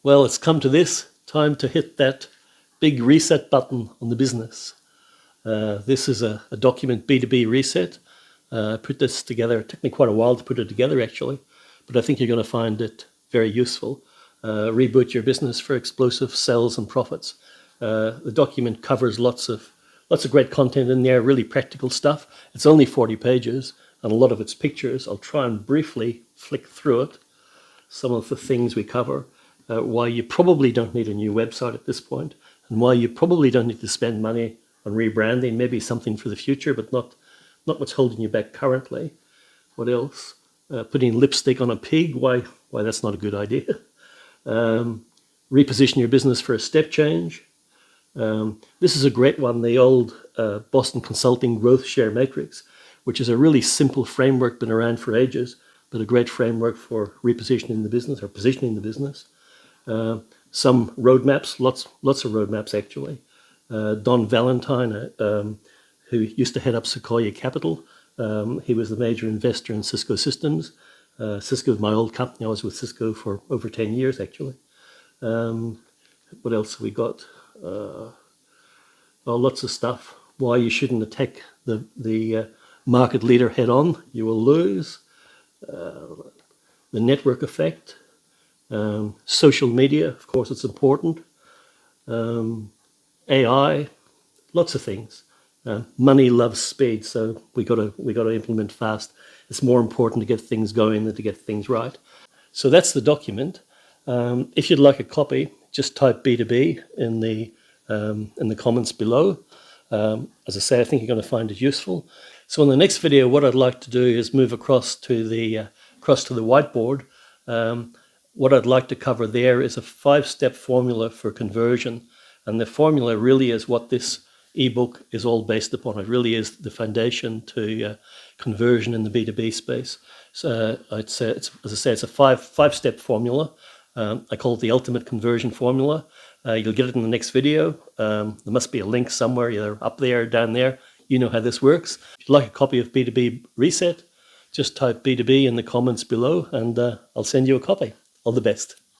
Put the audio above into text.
Well, it's come to this, time to hit that big reset button on the business. This is a document, B2B Reset. I put this together. It took me quite a while to put it together, actually, but I think you're going to find it very useful. Reboot your business for explosive sales and profits. The document covers lots of great content in there, really practical stuff. It's only 40 pages, and a lot of it's pictures. I'll try and briefly flick through it. Some of the things we cover, why you probably don't need a new website at this point, and why you probably don't need to spend money on rebranding, maybe something for the future, but not what's holding you back currently. What else? Putting lipstick on a pig, why that's not a good idea. Reposition your business for a step change. This is a great one, the old Boston Consulting Growth Share Matrix, which is a really simple framework, been around for ages, but a great framework for repositioning the business or positioning the business. Some roadmaps, lots of roadmaps actually. Don Valentine, who used to head up Sequoia Capital, he was the major investor in Cisco Systems. Cisco is my old company. I was with Cisco for over 10 years actually. What else have we got? Lots of stuff. Why you shouldn't attack the market leader head on. You will lose. The network effect. Social media, of course, it's important. AI, lots of things. Money loves speed, so we got to implement fast. It's more important to get things going than to get things right. So that's the document. If you'd like a copy, just type B2B in the comments below. As I say, I think you're going to find it useful. So in the next video, what I'd like to do is move across to the whiteboard. What I'd like to cover there is a 5-step formula for conversion. And the formula really is what this ebook is all based upon. It really is the foundation to conversion in the B2B space. So I'd say, it's a five-step formula. I call it the ultimate conversion formula. You'll get it in the next video. There must be a link somewhere, either up there or down there. You know how this works. If you'd like a copy of B2B Reset, just type B2B in the comments below and I'll send you a copy. All the best.